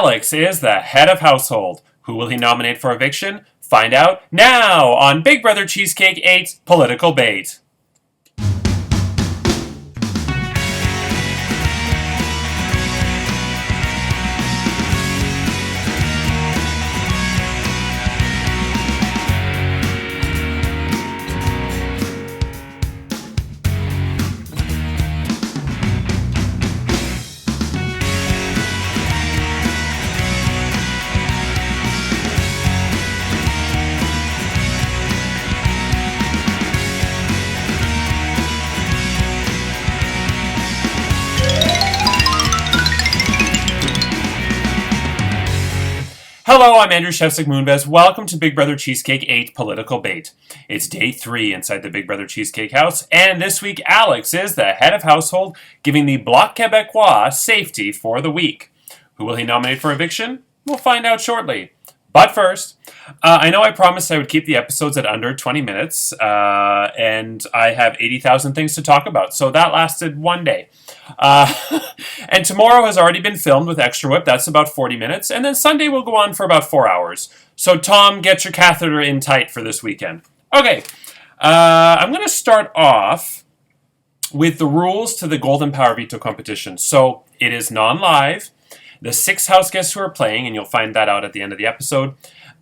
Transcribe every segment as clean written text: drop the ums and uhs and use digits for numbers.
Alex is the head of household. Who will he nominate for eviction? Find out now on Big Brother Cheesecake 8 Political Bait. Hello, I'm Andrew Shevsik Moonves. Welcome to Big Brother Cheesecake 8 Political Bait. It's day 3 inside the Big Brother Cheesecake house, and this week Alex is the head of household, giving the Bloc Québécois safety for the week. Who will he nominate for eviction? We'll find out shortly. But first, I know I promised I would keep the episodes at under 20 minutes, and I have 80,000 things to talk about, so that lasted one day. And tomorrow has already been filmed with Extra Whip, that's about 40 minutes, and then Sunday will go on for about 4 hours. So Tom, get your catheter in tight for this weekend. Okay, I'm going to start off with the rules to the Golden Power Veto competition. So it is non-live. The 6 house guests who are playing, and you'll find that out at the end of the episode,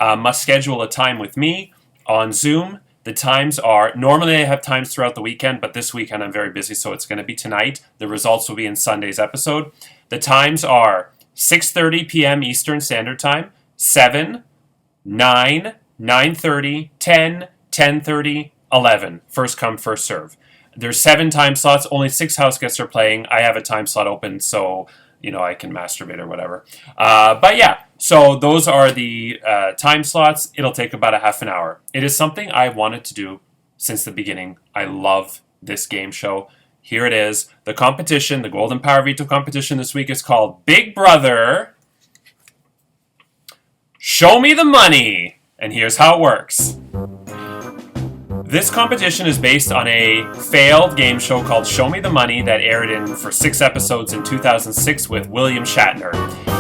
must schedule a time with me on Zoom. The times are, normally I have times throughout the weekend, but this weekend I'm very busy, so it's going to be tonight. The results will be in Sunday's episode. The times are 6:30 p.m. Eastern Standard Time, 7, 9, 9:30, 10, 10:30, 11. First come, first serve. There's 7 time slots. Only 6 house guests are playing. I have a time slot open, so I can masturbate or whatever. But yeah, so those are the time slots. It'll take about a half an hour. It is something I've wanted to do since the beginning. I love this game show. Here it is. The competition, the Golden Power Veto competition this week is called Big Brother Show Me the Money. And here's how it works. This competition is based on a failed game show called Show Me the Money that aired for 6 episodes in 2006 with William Shatner.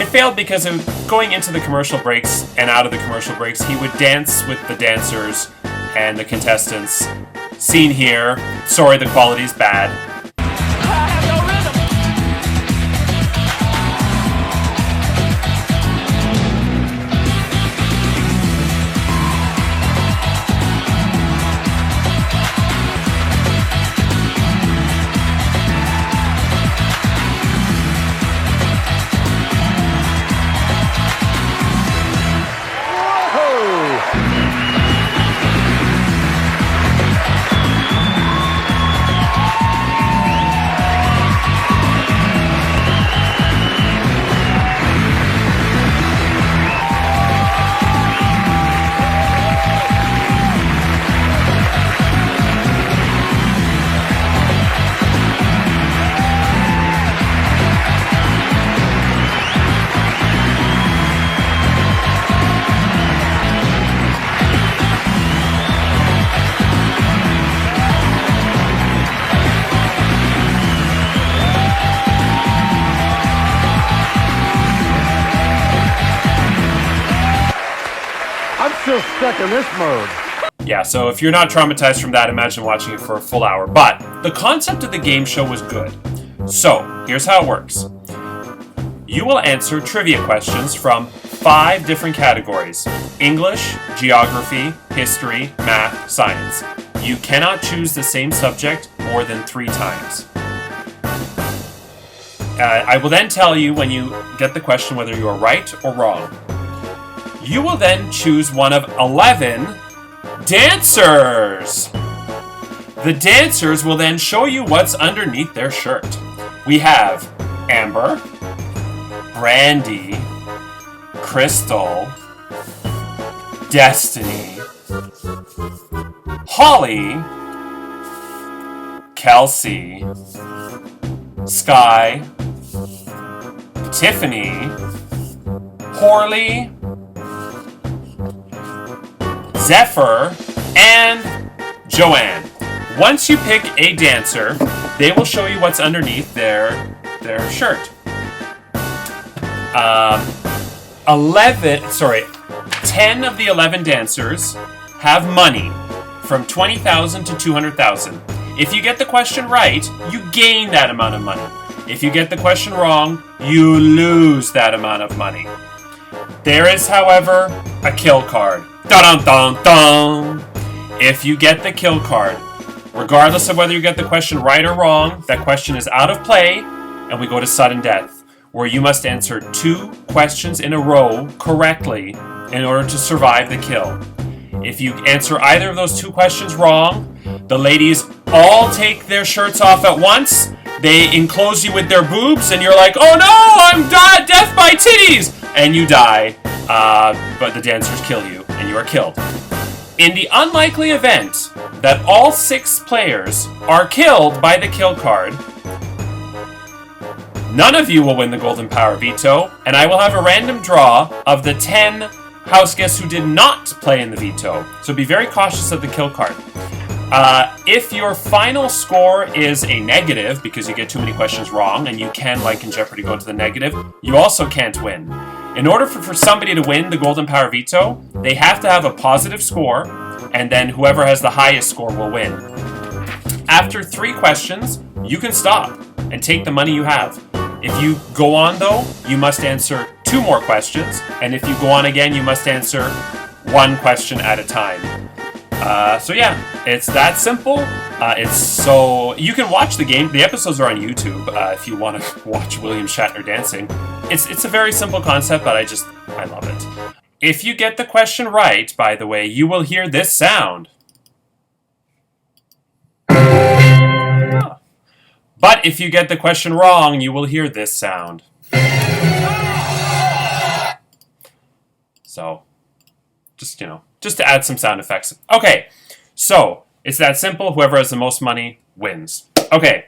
It failed because going into the commercial breaks and out of the commercial breaks, he would dance with the dancers and the contestants. Seen here. Sorry, the quality's bad. Stuck in this mode. Yeah, so if you're not traumatized from that, imagine watching it for a full hour. But the concept of the game show was good. So, here's how it works. You will answer trivia questions from 5 different categories: English, geography, history, math, science. You cannot choose the same subject more than 3 times. I will then tell you when you get the question whether you are right or wrong. You will then choose one of 11 dancers. The dancers will then show you what's underneath their shirt. We have Amber, Brandy, Crystal, Destiny, Holly, Kelsey, Sky, Tiffany, Horley, Zephyr, and Joanne. Once you pick a dancer, they will show you what's underneath their shirt. 10 of the 11 dancers have money from 20,000 to 200,000. If you get the question right, you gain that amount of money. If you get the question wrong, you lose that amount of money. There is, however, a kill card. Dun dun dun dun! If you get the kill card, regardless of whether you get the question right or wrong, that question is out of play, and we go to sudden death, where you must answer 2 questions in a row correctly in order to survive the kill. If you answer either of those 2 questions wrong, the ladies all take their shirts off at once, they enclose you with their boobs, and you're like, oh no, I'm death by titties! And you die, but the dancers kill you, and you are killed. In the unlikely event that all 6 players are killed by the kill card, none of you will win the Golden Power Veto, and I will have a random draw of the 10 house guests who did not play in the veto. So be very cautious of the kill card. If your final score is a negative, because you get too many questions wrong, and you can, like in Jeopardy, go to the negative, you also can't win. In order for somebody to win the Golden Power Veto, they have to have a positive score, and then whoever has the highest score will win. After 3 questions, you can stop and take the money you have. If you go on, though, you must answer 2 more questions, and if you go on again, you must answer 1 question at a time. So yeah, it's that simple. You can watch the game. The episodes are on YouTube if you want to watch William Shatner dancing. It's a very simple concept, but I love it. If you get the question right, by the way, you will hear this sound. But if you get the question wrong, you will hear this sound. So, just to add some sound effects. Okay, so it's that simple. Whoever has the most money wins. Okay,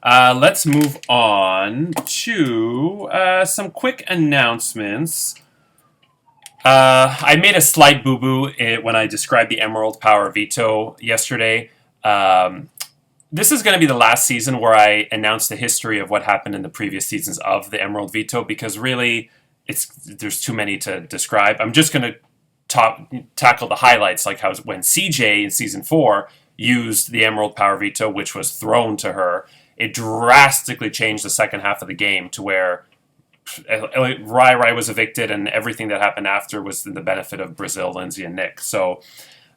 let's move on to some quick announcements. I made a slight boo-boo when I described the Emerald Power Veto yesterday. This is going to be the last season where I announce the history of what happened in the previous seasons of the Emerald Veto, because really, there's too many to describe. I'm just going to tackle the highlights, like how when CJ in season 4 used the Emerald Power Veto, which was thrown to her, it drastically changed the second half of the game to where Rai was evicted, and everything that happened after was in the benefit of Brazil, Lindsay, and Nick. So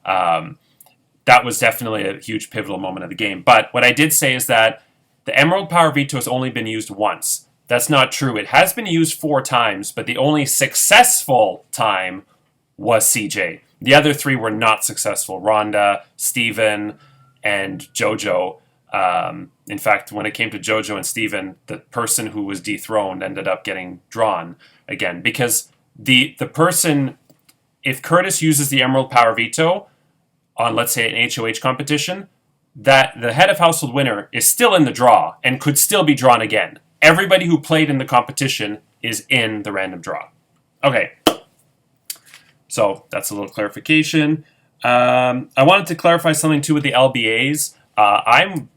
that was definitely a huge pivotal moment of the game. But what I did say is that the Emerald Power Veto has only been used once. That's not true. It has been used 4 times, but the only successful time was CJ. The other 3 were not successful. Rhonda, Steven, and JoJo. In fact, when it came to JoJo and Steven, the person who was dethroned ended up getting drawn again. Because the person, if Curtis uses the Emerald Power Veto on, let's say, an HOH competition, that the head of household winner is still in the draw and could still be drawn again. Everybody who played in the competition is in the random draw. Okay. So that's a little clarification. I wanted to clarify something too with the LBAs. I'm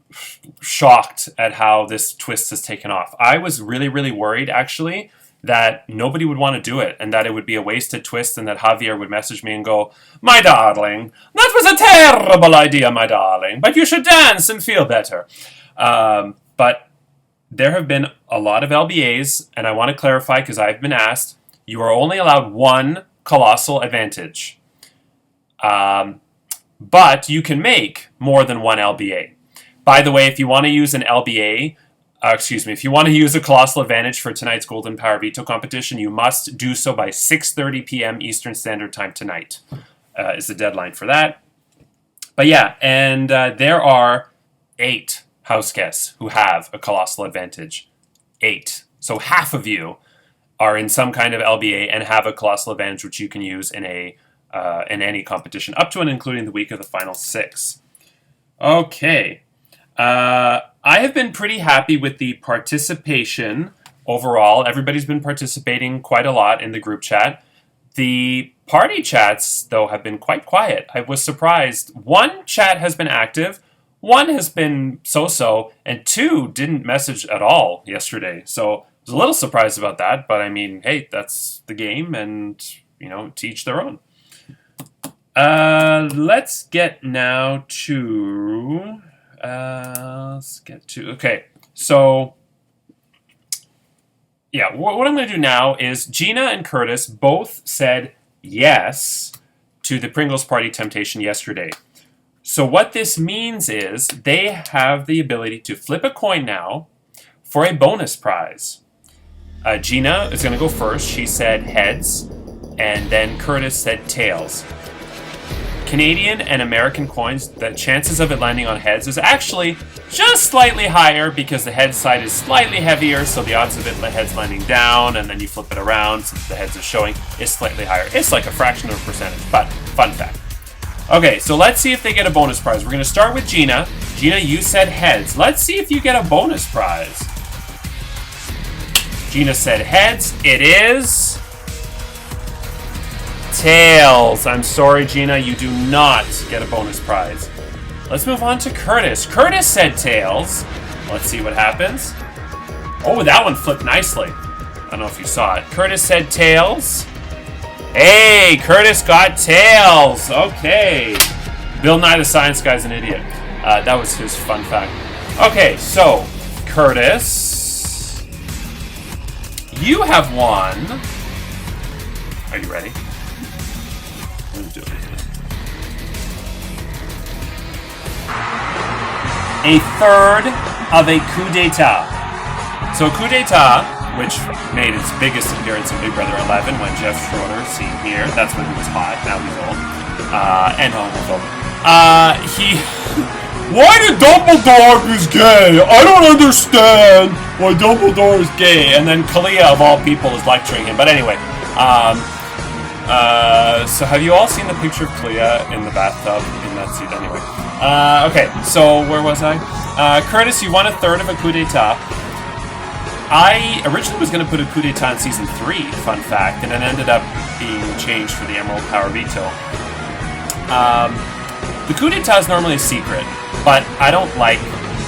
shocked at how this twist has taken off. I was really, really worried, actually, that nobody would want to do it and that it would be a wasted twist and that Javier would message me and go, "My darling, that was a terrible idea, my darling, but you should dance and feel better." But there have been a lot of LBAs, and I want to clarify because I've been asked, you are only allowed 1 colossal advantage. But you can make more than 1 LBA. By the way, if you want to use an LBA, if you want to use a colossal advantage for tonight's Golden Power Veto competition, you must do so by 6:30 p.m. Eastern Standard Time tonight. Is the deadline for that. But yeah, and there are 8 house guests who have a colossal advantage. 8. So half of you are in some kind of LBA and have a colossal advantage, which you can use in any competition, up to and including the week of the final 6. Okay. I have been pretty happy with the participation overall. Everybody's been participating quite a lot in the group chat. The party chats, though, have been quite quiet. I was surprised. 1 chat has been active, 1 has been so-so, and 2 didn't message at all yesterday. So was a little surprised about that, but I mean, hey, that's the game, and to each their own. Let's get now to. Okay, so. Yeah, what I'm going to do now is Gina and Curtis both said yes to the Pringles Party Temptation yesterday. So what this means is they have the ability to flip a coin now for a bonus prize. Gina is going to go first. She said heads, and then Curtis said tails. Canadian and American coins, the chances of it landing on heads is actually just slightly higher because the head side is slightly heavier, so the odds of it, the heads landing down, and then you flip it around since the heads are showing, is slightly higher. It's like a fraction of a percentage, but fun fact. Okay, so let's see if they get a bonus prize. We're going to start with Gina. Gina, you said heads. Let's see if you get a bonus prize. Gina said heads. It is... tails. I'm sorry, Gina, you do not get a bonus prize. Let's move on to Curtis. Curtis said tails. Let's see what happens. Oh, that one flipped nicely. I don't know if you saw it. Curtis said tails. Hey, Curtis got tails. Okay. Bill Nye the Science Guy's an idiot. That was his fun fact. Okay, so, Curtis, you have won. Are you ready? A third of a coup d'etat. So coup d'etat, which made its biggest appearance in Big Brother 11 when Jeff Schroeder, seen here, that's when he was hot, now he's old, and homophobe. Why did Dumbledore is gay? I don't understand why Dumbledore is gay. And then Kalia, of all people, is lecturing him. But anyway, so have you all seen the picture of Kalia in the bathtub in that seat anyway? Okay, so where was I? Curtis, you won a third of a coup d'etat. I originally was going to put a coup d'etat in Season 3, fun fact, and it ended up being changed for the Emerald Power Veto. The coup d'etat is normally a secret, but I don't like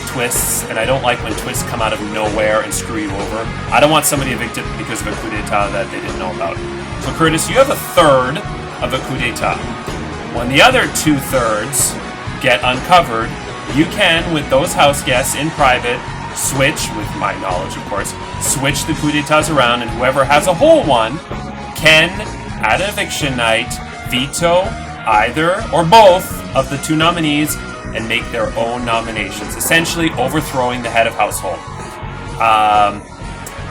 twists, and I don't like when twists come out of nowhere and screw you over. I don't want somebody evicted because of a coup d'etat that they didn't know about. So Curtis, you have a third of a coup d'etat. When the other 2/3 get uncovered, you can, with those house guests in private, switch, with my knowledge of course, switch the coup d'etats around, and whoever has a whole one can, at eviction night, veto either or both of the two nominees and make their own nominations, essentially overthrowing the head of household.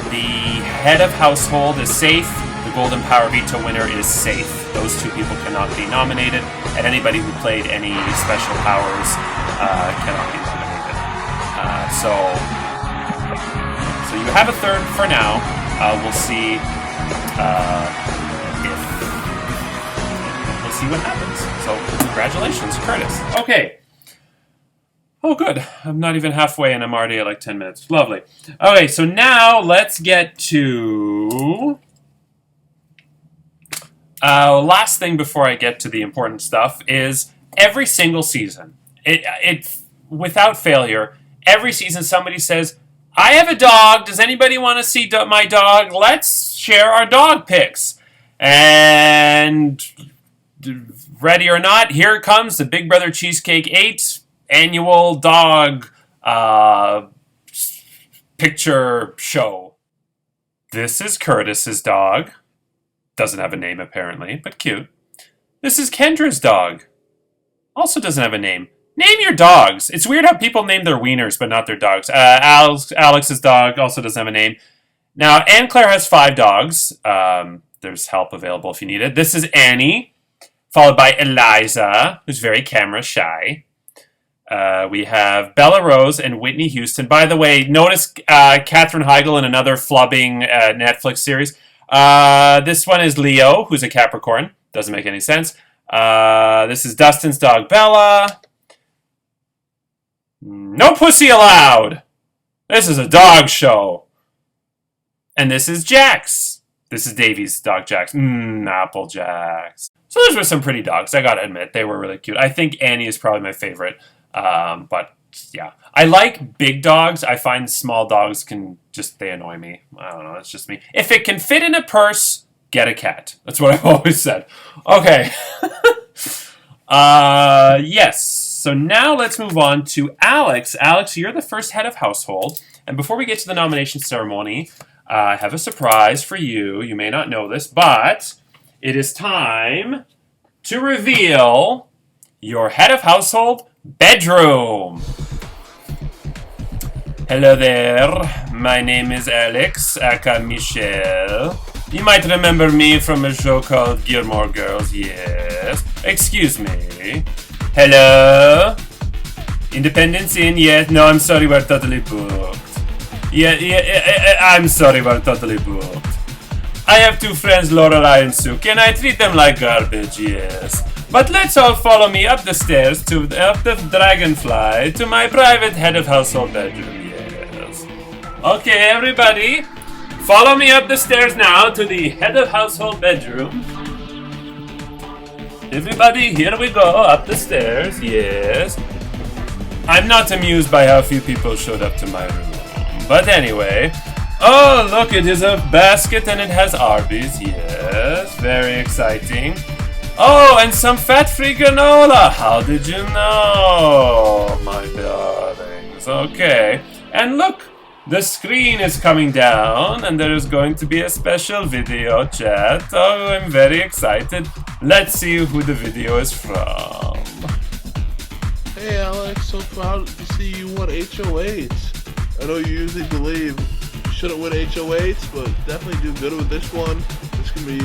The head of household is safe. The Golden Power Veto winner is safe. Those two people cannot be nominated, and anybody who played any special powers cannot be nominated. So you have a third for now. We'll see we'll see what happens. So congratulations, Curtis. Okay. Oh, good. I'm not even halfway, and I'm already at like 10 minutes. Lovely. Okay, so now let's get to... last thing before I get to the important stuff is every single season, it without failure, every season somebody says, I have a dog. Does anybody want to see my dog? Let's share our dog pics. And ready or not, here it comes, the Big Brother Cheesecake 8 annual dog picture show. This is Curtis's dog. Doesn't have a name, apparently, but cute. This is Kendra's dog. Also doesn't have a name. Name your dogs. It's weird how people name their wieners, but not their dogs. Alex's dog also doesn't have a name. Now, Anne Claire has 5 dogs. There's help available if you need it. This is Annie, followed by Eliza, who's very camera shy. We have Bella Rose and Whitney Houston. By the way, notice Katherine Heigl in another flubbing Netflix series. This one is Leo, who's a Capricorn. Doesn't make any sense. This is Dustin's dog, Bella. No pussy allowed. This is a dog show. And this is Jax. This is Davey's dog, Jax. Applejax. So those were some pretty dogs, I gotta admit. They were really cute. I think Annie is probably my favorite. But yeah. I like big dogs. I find small dogs they annoy me. I don't know. It's just me. If it can fit in a purse, get a cat. That's what I've always said. Okay. Yes. So now let's move on to Alex. Alex, you're the first head of household. And before we get to the nomination ceremony, I have a surprise for you. You may not know this, but it is time to reveal your head of household bedroom. Hello there. My name is Alex, aka Michelle. You might remember me from a show called Gilmore Girls, yes. Excuse me. Hello? Independence Inn, yes. No, I'm sorry, we're totally booked. I'm sorry, we're totally booked. I have two friends, Lorelai and Suk, and I treat them like garbage, yes. But let's all follow me up the stairs up the dragonfly to my private head of household bedroom, yes. Okay, everybody, follow me up the stairs now to the head of household bedroom. Everybody, here we go, up the stairs, yes. I'm not amused by how few people showed up to my room. But anyway, oh look, it is a basket and it has Arby's, yes, very exciting. Oh, and some fat-free granola, how did you know, my darlings? Okay, and look, the screen is coming down and there is going to be a special video chat. Oh, I'm very excited. Let's see who the video is from. Hey Alex, so proud to see you won HOH. I know you usually believe you shouldn't win HOH, but definitely do good with this one. This can be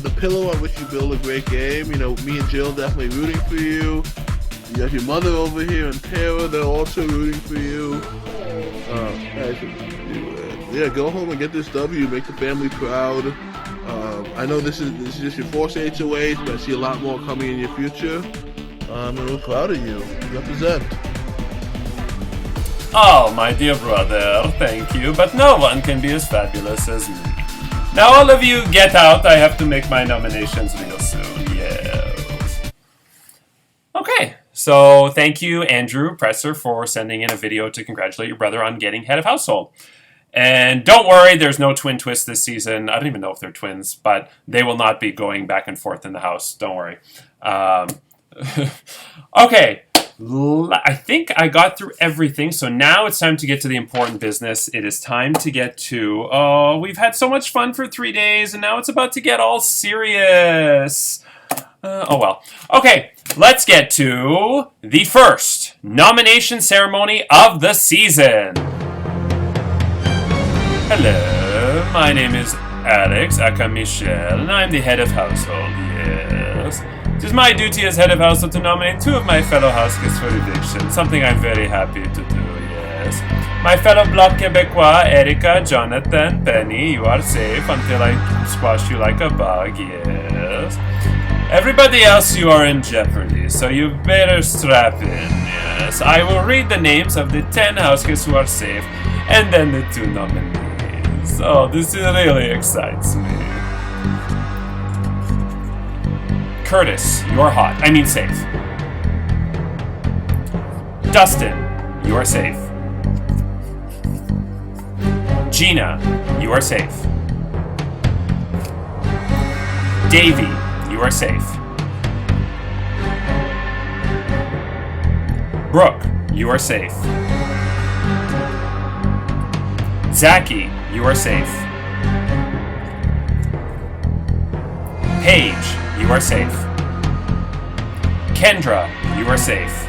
the pillow on which you build a great game. You know, me and Jill definitely rooting for you. You have your mother over here and Tara, they're also rooting for you. Yeah, go home and get this W, make the family proud. I know this is just your fourth HOH, but I see a lot more coming in your future. I'm real proud of you. Represent. Oh, my dear brother, thank you, but no one can be as fabulous as me. Now all of you get out, I have to make my nominations real soon, yes. Okay, so thank you, Andrew Presser, for sending in a video to congratulate your brother on getting head of household. And don't worry, there's no twin twist this season. I don't even know if they're twins, but they will not be going back and forth in the house, don't worry. Okay. I think I got through everything, so now it's time to get to the important business. It is time to get to, oh, we've had so much fun for 3 days, and now it's about to get all serious. Oh well. Okay, let's get to the first nomination ceremony of the season. Hello, my name is Alex, aka Michelle, and I'm the head of household, yes. It is my duty as head of household to nominate 2 of my fellow house guests for eviction, something I'm very happy to do, yes. My fellow Bloc Québécois, Erica, Jonathan, Penny, you are safe until I squash you like a bug, yes. Everybody else, you are in jeopardy, so you better strap in, yes. I will read the names of the 10 house guests who are safe, and then the 2 nominees. Oh, this really excites me. Curtis, you're hot. I mean safe. Dustin, you are safe. Gina, you are safe. Davey, you are safe. Brooke, you are safe. Zachy, you are safe. Paige, you are safe. Kendra, you are safe.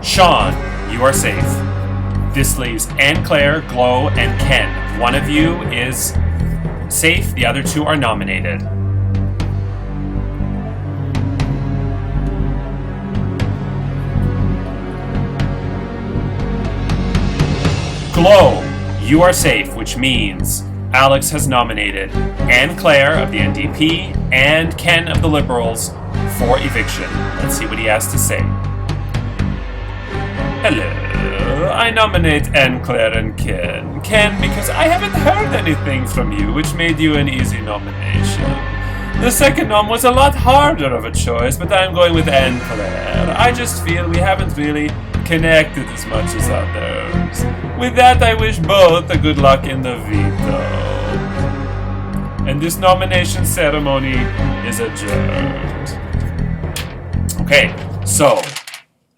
Sean, you are safe. This leaves Anne Claire, Glow, and Ken. One of you is safe, the other 2 are nominated. Glow, you are safe, which means Alex has nominated Anne Claire of the NDP and Ken of the Liberals for eviction. Let's see what he has to say. Hello, I nominate Anne Claire and Ken. Ken, because I haven't heard anything from you, which made you an easy nomination. The second nom was a lot harder of a choice, but I'm going with Anne Claire. I just feel we haven't really connected as much as others. With that, I wish both a good luck in the veto. And this nomination ceremony is adjourned. Okay, so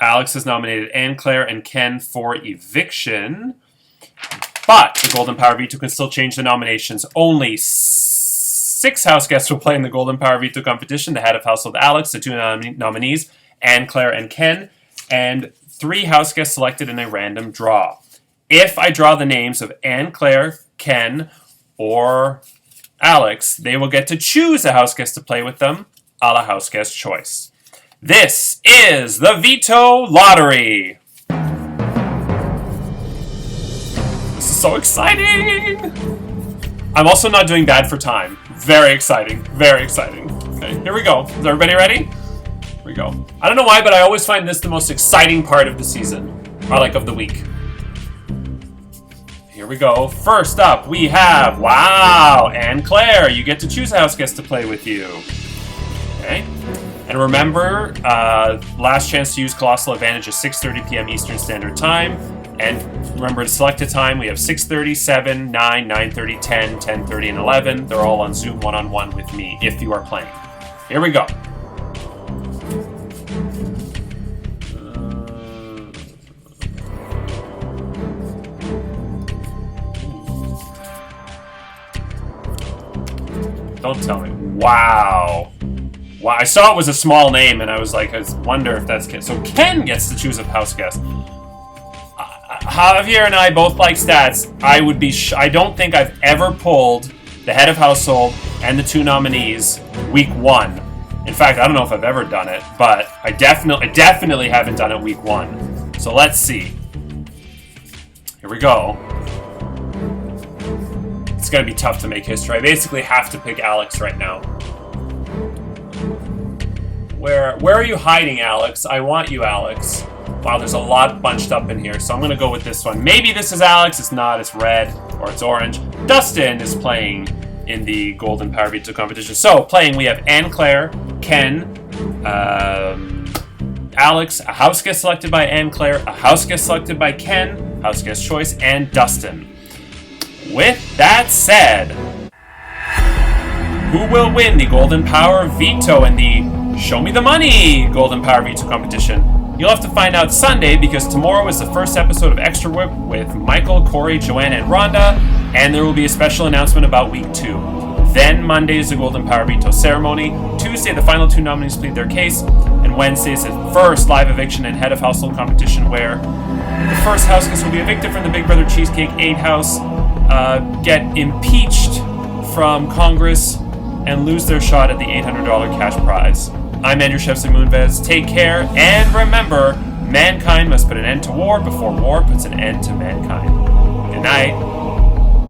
Alex has nominated Anne Claire and Ken for eviction, but the Golden Power Veto can still change the nominations. Only 6 house guests will play in the Golden Power Veto competition: the head of household Alex, the 2 nominees, Anne Claire and Ken, and 3 house guests selected in a random draw. If I draw the names of Anne Claire, Ken, or Alex, they will get to choose a house guest to play with them, a la house guest choice. This is the Veto Lottery. This is so exciting. I'm also not doing bad for time. Very exciting. Very exciting. Okay, here we go. Is everybody ready? Here we go. I don't know why, but I always find this the most exciting part of the season, or like of the week. Here we go. First up, we have, wow, Anne Claire. You get to choose a house guest to play with you. Okay. And remember, last chance to use Colossal Advantage is 6:30 p.m. Eastern Standard Time. And remember to select a time. We have 6:30, 7, 9, 9:30, 10, 10:30, and 11. They're all on Zoom one-on-one with me if you are playing. Here we go. Don't tell me. Wow. Wow. I saw it was a small name, and I was like, I wonder if that's Ken. So Ken gets to choose a house guest. Javier and I both like stats. I would be. I don't think I've ever pulled the head of household and the 2 nominees week 1. In fact, I don't know if I've ever done it, but I definitely haven't done it week 1. So let's see. Here we go. It's gonna be tough to make history. I basically have to pick Alex right now. Where are you hiding, Alex? I want you, Alex. Wow, there's a lot bunched up in here, so I'm gonna go with this one. Maybe this is Alex. It's not. It's red or it's orange. Dustin is playing in the Golden Power Veto competition. So playing, we have Anne Claire, Ken, Alex, a house guest selected by Anne Claire, a house guest selected by Ken, house guest choice, and Dustin. With that said, who will win the Golden Power Veto and the Show Me the Money Golden Power Veto competition? You'll have to find out Sunday, because tomorrow is the first episode of Extra Whip with Michael, Corey, Joanna, and Rhonda, and there will be a special announcement about week 2. Then Monday is the Golden Power Veto ceremony. Tuesday, the final 2 nominees plead their case, and Wednesday is the first live eviction and head of household competition, where the first house guest will be evicted from the Big Brother Cheesecake 8 house, get impeached from Congress, and lose their shot at the $800 cash prize. I'm Andrew Chefs and Moonves. Take care, and remember, mankind must put an end to war before war puts an end to mankind. Good night.